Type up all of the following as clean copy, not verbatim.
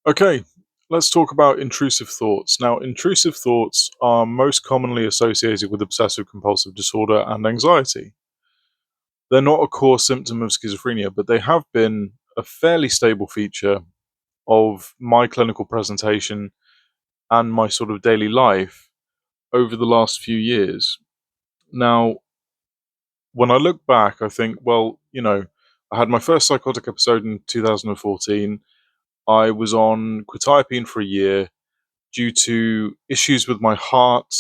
Okay, let's talk about intrusive thoughts. Now, intrusive thoughts are most commonly associated with obsessive compulsive disorder and anxiety. They're not a core symptom of schizophrenia, but they have been a fairly stable feature of my clinical presentation and my sort of daily life over the last few years. Now, when I look back, I think, well, I had my first psychotic episode in 2014. I was on quetiapine for a year due to issues with my heart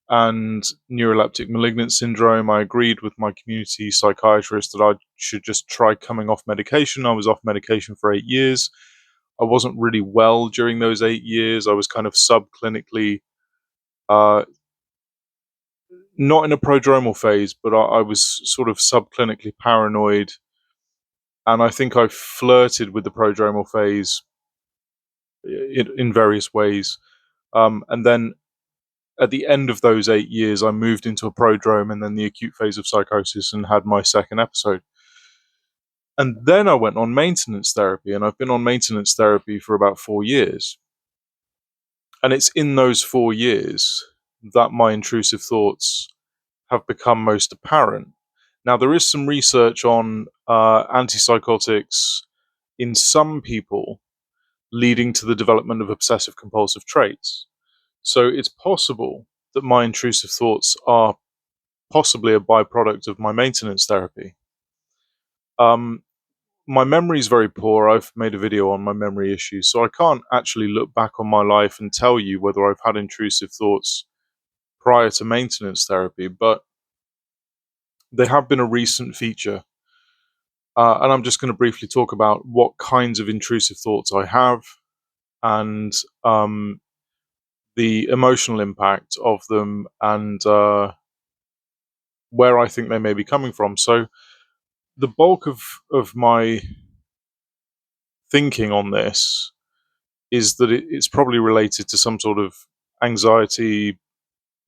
and neuroleptic malignant syndrome. I agreed with my community psychiatrist that I should just try coming off medication. I was off medication for 8 years. I wasn't really well during those 8 years. I was kind of subclinically, uh, not in a prodromal phase, but I was sort of subclinically paranoid. And I think I flirted with the prodromal phase in various ways. And then at the end of those 8 years, I moved into a prodrome and then the acute phase of psychosis and had my second episode. And then I went on maintenance therapy, and I've been on maintenance therapy for about 4 years. And it's in those 4 years that my intrusive thoughts have become most apparent. Now, there is some research on antipsychotics in some people leading to the development of obsessive compulsive traits. So it's possible that my intrusive thoughts are possibly a byproduct of my maintenance therapy. Um, my memory is very poor. I've made a video on my memory issues, so I can't actually look back on my life and tell you whether I've had intrusive thoughts prior to maintenance therapy, but they have been a recent feature. And I'm just going to briefly talk about what kinds of intrusive thoughts I have and the emotional impact of them and where I think they may be coming from. So, the bulk of my thinking on this is that it's probably related to some sort of anxiety,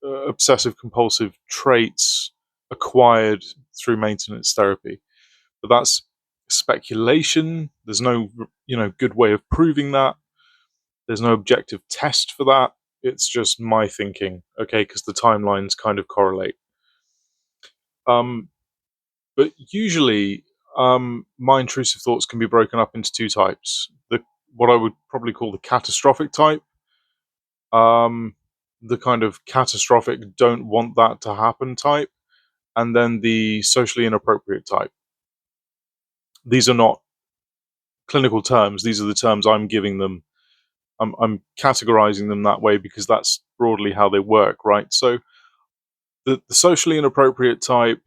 obsessive compulsive traits acquired through maintenance therapy. But that's speculation. There's no, good way of proving that. There's no objective test for that. It's just my thinking, okay, because the timelines kind of correlate. Um, but usually, my intrusive thoughts can be broken up into two types. What I would probably call the catastrophic type, um, the kind of catastrophic, don't want that to happen type, and then the socially inappropriate type. These are not clinical terms, these are the terms I'm giving them. I'm categorizing them that way because that's broadly how they work, right? So the socially inappropriate type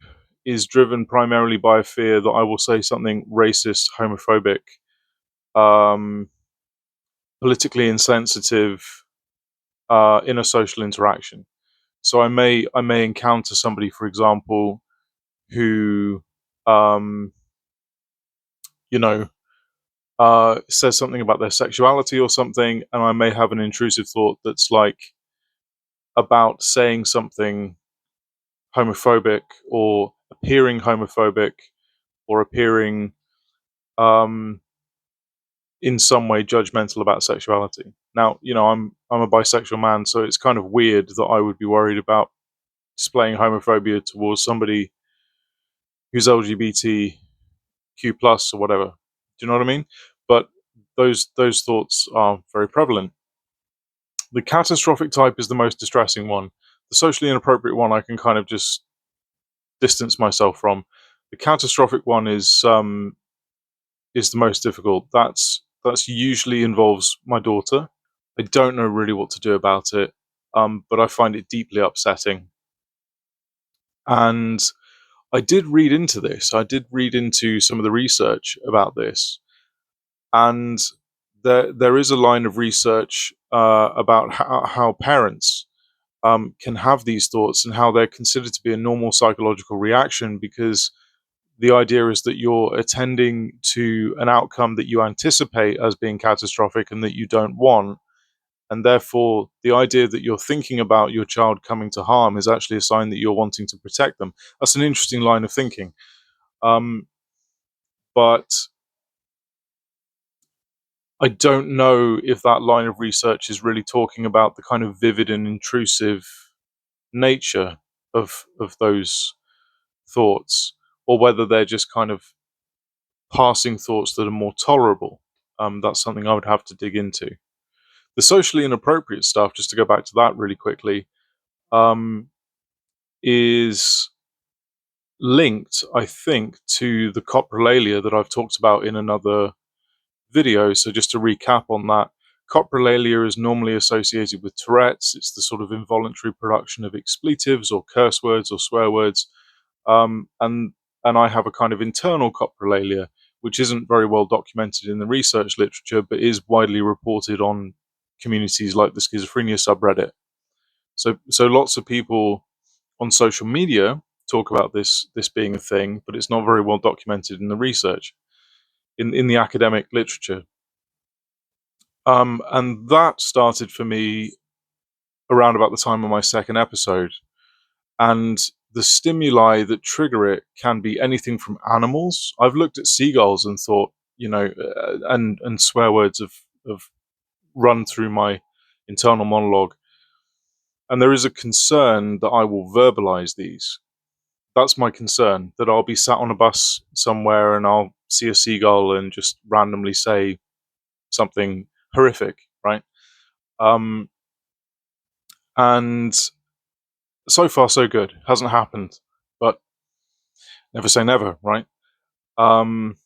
is driven primarily by a fear that I will say something racist, homophobic, um, politically insensitive in a social interaction. So I may encounter somebody, for example, who um, you know says something about their sexuality or something, and I may have an intrusive thought that's like about saying something homophobic or appearing homophobic or appearing um, in some way judgmental about sexuality. Now, I'm a bisexual man, so it's kind of weird that I would be worried about displaying homophobia towards somebody who's LGBTQ plus or whatever. Do you know what I mean? But those thoughts are very prevalent. The catastrophic type is the most distressing one. The socially inappropriate one I can kind of just distance myself from. The catastrophic one is the most difficult. That's usually involves my daughter. I don't know really what to do about it, but I find it deeply upsetting. And I did read into this. I did read into some of the research about this, and there is a line of research about how parents can have these thoughts and how they're considered to be a normal psychological reaction because the idea is that you're attending to an outcome that you anticipate as being catastrophic and that you don't want. And therefore, the idea that you're thinking about your child coming to harm is actually a sign that you're wanting to protect them. That's an interesting line of thinking. But I don't know if that line of research is really talking about the kind of vivid and intrusive nature of those thoughts, or whether they're just kind of passing thoughts that are more tolerable. That's something I would have to dig into. The socially inappropriate stuff, just to go back to that really quickly, um, is linked, I think, to the coprolalia that I've talked about in another video. So just to recap on that, coprolalia is normally associated with Tourette's. It's the sort of involuntary production of expletives or curse words or swear words. Um, and and I have a kind of internal coprolalia, which isn't very well documented in the research literature, but is widely reported on communities like the schizophrenia subreddit. So lots of people on social media talk about this being a thing, but it's not very well documented in the research, in the academic literature. And that started for me around about the time of my second episode. And the stimuli that trigger it can be anything from animals. I've looked at seagulls and thought, and swear words have run through my internal monologue. And there is a concern that I will verbalize these. That's my concern, that I'll be sat on a bus somewhere and I'll see a seagull and just randomly say something horrific, right? Um, and so far, so good. Hasn't happened, but never say never, right? Um,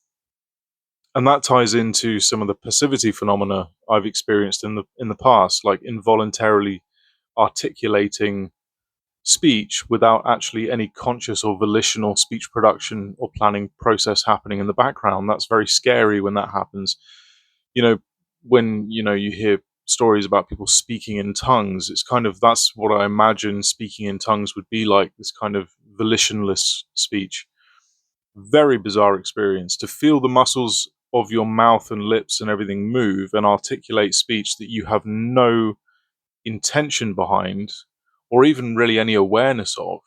and that ties into some of the passivity phenomena I've experienced in the past, like involuntarily articulating speech without actually any conscious or volitional speech production or planning process happening in the background. That's very scary when that happens. You know, when you hear stories about people speaking in tongues, it's kind of, that's what I imagine speaking in tongues would be like, this kind of volitionless speech. Very bizarre experience to feel the muscles of your mouth and lips and everything move and articulate speech that you have no intention behind, or even really any awareness of,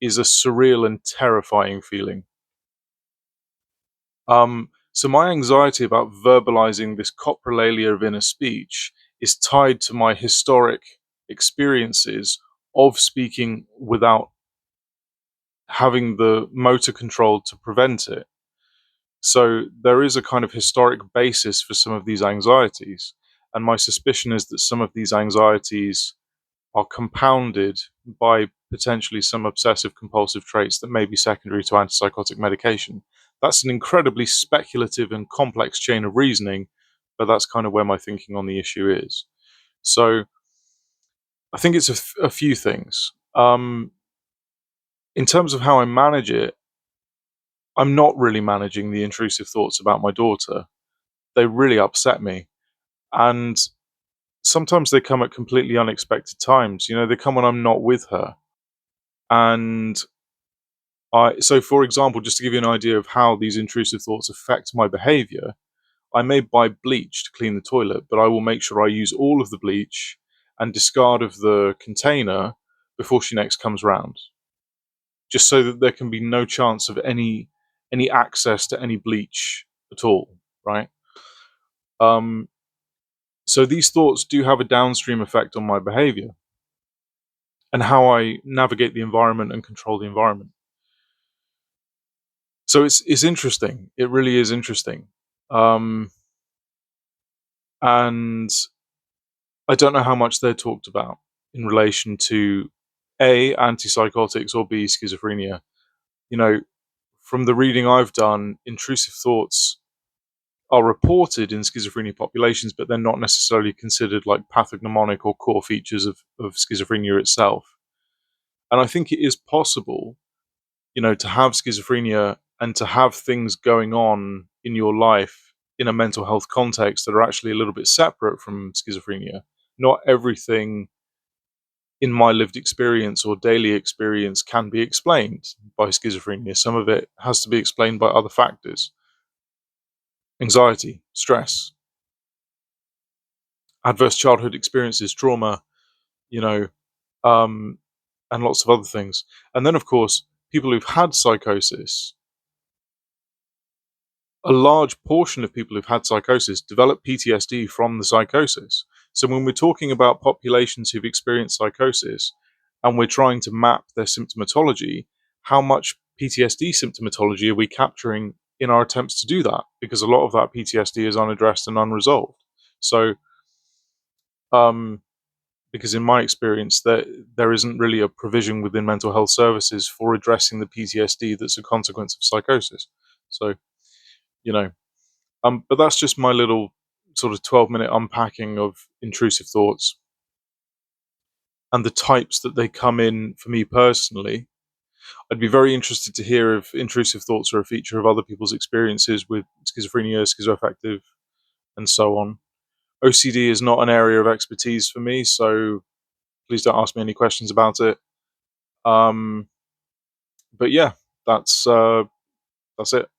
is a surreal and terrifying feeling. So my anxiety about verbalizing this coprolalia of inner speech is tied to my historic experiences of speaking without having the motor control to prevent it. So there is a kind of historic basis for some of these anxieties. And my suspicion is that some of these anxieties are compounded by potentially some obsessive compulsive traits that may be secondary to antipsychotic medication. That's an incredibly speculative and complex chain of reasoning, but that's kind of where my thinking on the issue is. So I think it's a few things. In terms of how I manage it, I'm not really managing the intrusive thoughts about my daughter. They really upset me. And sometimes they come at completely unexpected times. They come when I'm not with her. And so for example, just to give you an idea of how these intrusive thoughts affect my behavior, I may buy bleach to clean the toilet, but I will make sure I use all of the bleach and discard of the container before she next comes round, just so that there can be no chance of any access to any bleach at all, right? Um, so these thoughts do have a downstream effect on my behavior and how I navigate the environment and control the environment. So it's interesting. It really is interesting. Um, and I don't know how much they're talked about in relation to A, antipsychotics, or B, schizophrenia. You know, from the reading I've done, intrusive thoughts are reported in schizophrenia populations, but they're not necessarily considered like pathognomonic or core features of schizophrenia itself. And I think it is possible, to have schizophrenia and to have things going on in your life in a mental health context that are actually a little bit separate from schizophrenia. Not everything in my lived experience or daily experience can be explained by schizophrenia. Some of it has to be explained by other factors: anxiety, stress, adverse childhood experiences, trauma, you know, um, and lots of other things. And then, of course, people who've had psychosis a large portion of people who've had psychosis develop PTSD from the psychosis. So when we're talking about populations who've experienced psychosis and we're trying to map their symptomatology, how much PTSD symptomatology are we capturing in our attempts to do that? Because a lot of that PTSD is unaddressed and unresolved. So, because in my experience, there isn't really a provision within mental health services for addressing the PTSD that's a consequence of psychosis. So, you know, but that's just my little sort of 12-minute unpacking of intrusive thoughts and the types that they come in for me personally. I'd be very interested to hear if intrusive thoughts are a feature of other people's experiences with schizophrenia, schizoaffective, and so on. OCD is not an area of expertise for me, so please don't ask me any questions about it. But yeah, that's it.